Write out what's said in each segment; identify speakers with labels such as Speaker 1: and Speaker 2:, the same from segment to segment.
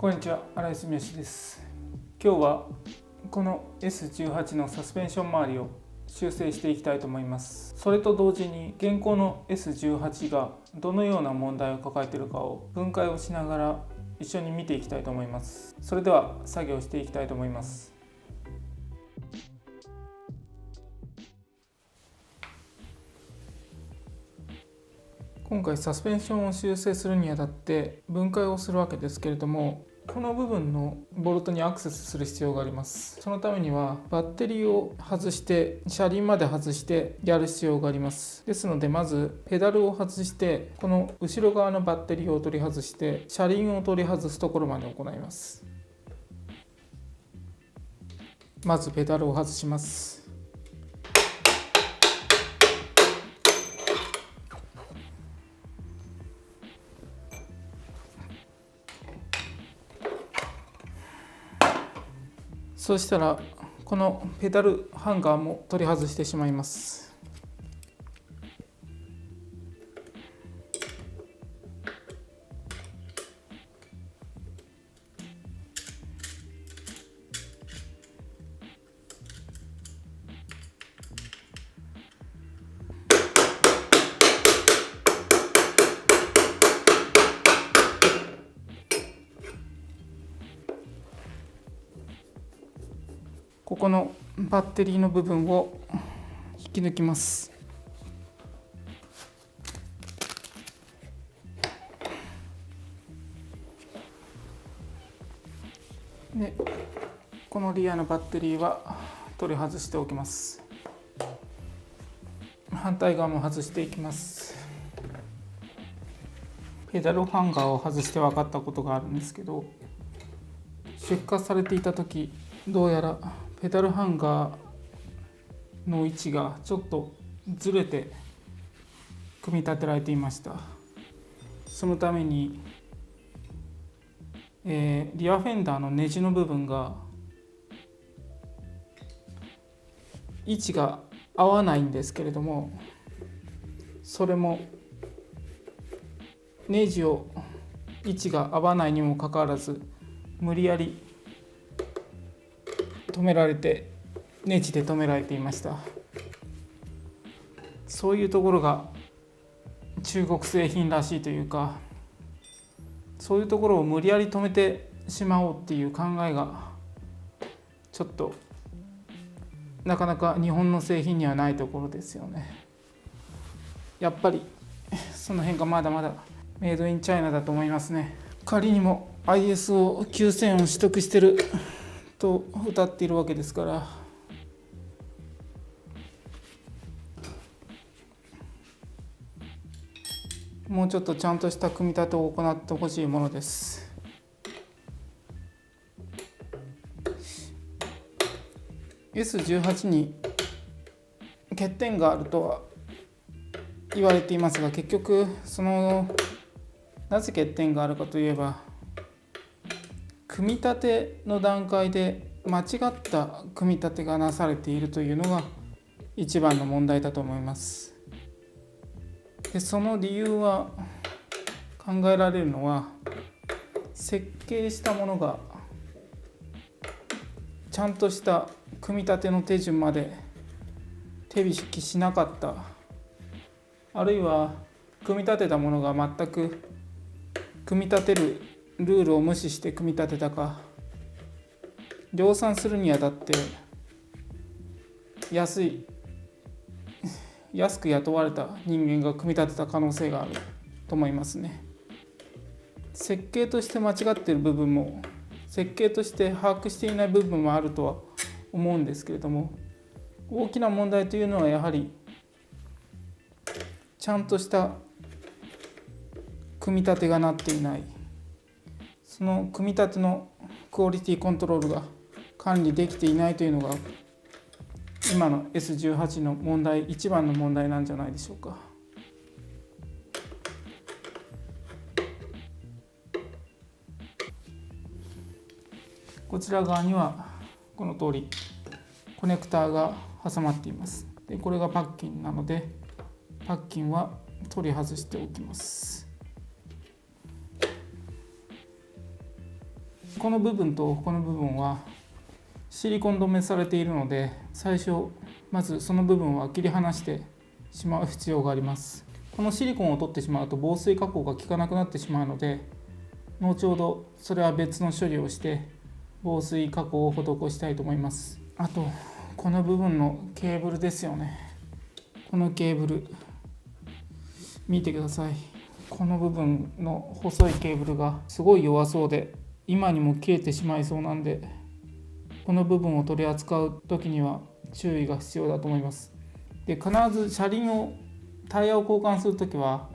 Speaker 1: こんにちは、荒井住吉です。今日はこの S18 のサスペンション周りを修正していきたいと思います。それと同時に現行の S18 がどのような問題を抱えているかを分解をしながら一緒に見ていきたいと思います。それでは作業していきたいと思います。今回サスペンションを修正するにあたって分解をするわけですけれども、この部分のボルトにアクセスする必要があります。そのためにはバッテリーを外して車輪まで外してやる必要があります。ですのでまずペダルを外してこの後ろ側のバッテリーを取り外して車輪を取り外すところまで行います。まずペダルを外します。そうしたらこのペダルハンガーも取り外してしまいます。ここのバッテリーの部分を引き抜きます。で、このリアのバッテリーは取り外しておきます。反対側も外していきます。ペダルハンガーを外して分かったことがあるんですけど、出荷されていた時どうやらペダルハンガーの位置がちょっとずれて組み立てられていました。そのために、リアフェンダーのネジの部分が位置が合わないんですけれども、それもネジを位置が合わないにもかかわらず無理やり止められてネジで止められていました。そういうところが中国製品らしいというか、そういうところを無理やり止めてしまおうっていう考えがちょっとなかなか日本の製品にはないところですよね。やっぱりその辺がまだまだメイドインチャイナだと思いますね。仮にも ISO9000 を取得してると謳っているわけですから、もうちょっとちゃんとした組み立てを行ってほしいものです。S18 に欠点があるとは言われていますが、結局なぜ欠点があるかといえば、組み立ての段階で間違った組み立てがなされているというのが一番の問題だと思います。で、その理由は考えられるのは、設計したものがちゃんとした組み立ての手順まで手引きしなかった、あるいは組み立てたものが全く組み立てるルールを無視して組み立てたか、量産するにあたって安く雇われた人間が組み立てた可能性があると思いますね。設計として間違っている部分も、設計として把握していない部分もあるとは思うんですけれども、大きな問題というのはやはりちゃんとした組み立てがなっていない、その組み立てのクオリティコントロールが管理できていないというのが今の S18 の問題、一番の問題なんじゃないでしょうか。こちら側にはこの通りコネクターが挟まっています。で、これがパッキンなので、パッキンは取り外しておきます。この部分とこの部分はシリコン止めされているので、最初まずその部分は切り離してしまう必要があります。このシリコンを取ってしまうと防水加工が効かなくなってしまうので、後ほどそれは別の処理をして防水加工を施したいと思います。あとこの部分のケーブルですよね。このケーブル見てください。この部分の細いケーブルがすごい弱そうで、今にも切れてしまいそうなんで、この部分を取り扱う時には注意が必要だと思います。で、必ず車輪をタイヤを交換する時は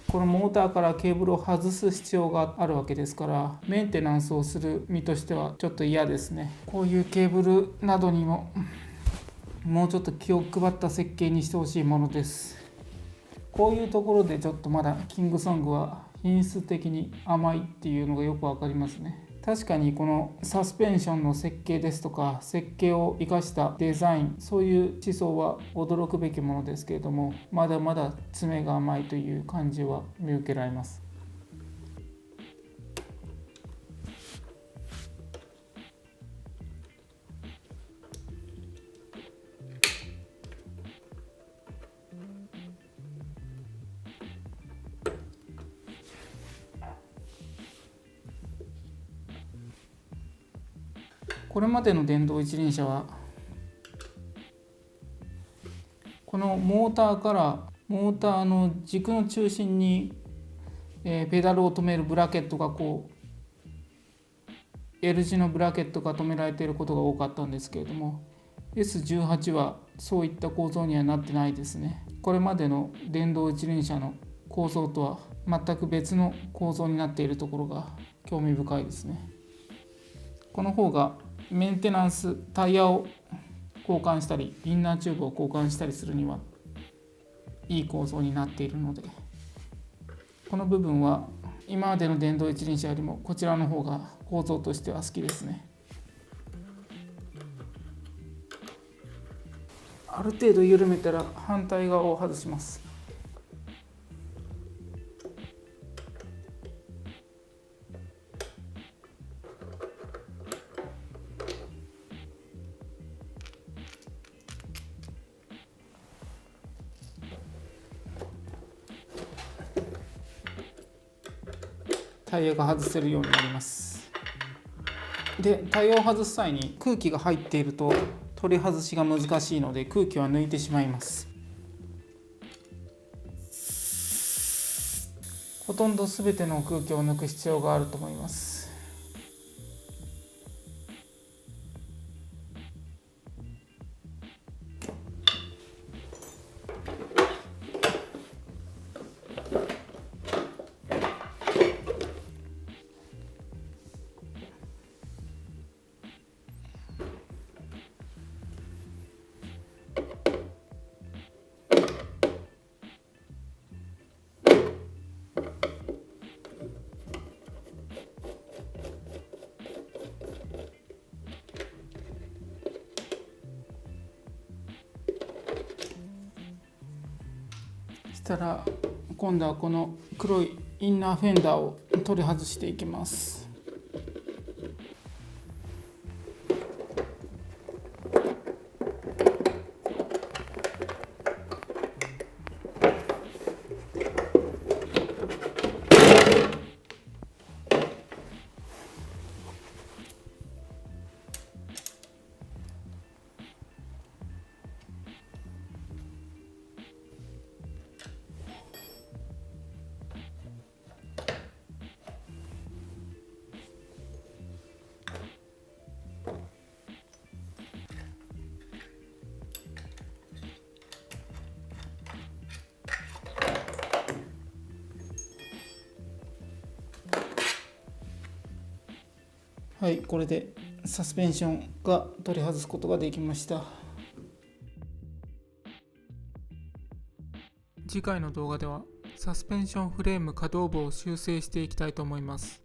Speaker 1: このモーターからケーブルを外す必要があるわけですから、メンテナンスをする身としてはちょっと嫌ですね。こういうケーブルなどにももうちょっと気を配った設計にしてほしいものです。こういうところでちょっとまだキングソングは品質的に甘いっていうのがよくわかりますね。確かにこのサスペンションの設計ですとか設計を生かしたデザイン、そういう思想は驚くべきものですけれども、まだまだ詰めが甘いという感じは見受けられます。これまでの電動一輪車はこのモーターからモーターの軸の中心にペダルを止めるブラケットがこう L 字のブラケットが止められていることが多かったんですけれども、 S18 はそういった構造にはなってないですね。これまでの電動一輪車の構造とは全く別の構造になっているところが興味深いですね。この方がメンテナンス、タイヤを交換したりインナーチューブを交換したりするにはいい構造になっているので、この部分は今までの電動一輪車よりもこちらの方が構造としては好きですね。ある程度緩めたら反対側を外します。タイヤが外せるようになります。で、タイヤを外す際に空気が入っていると取り外しが難しいので空気は抜いてしまいます。ほとんど全ての空気を抜く必要があると思います。したら今度はこの黒いインナーフェンダーを取り外していきます。はい、これでサスペンションが取り外すことができました。次回の動画ではサスペンションフレーム可動部を修正していきたいと思います。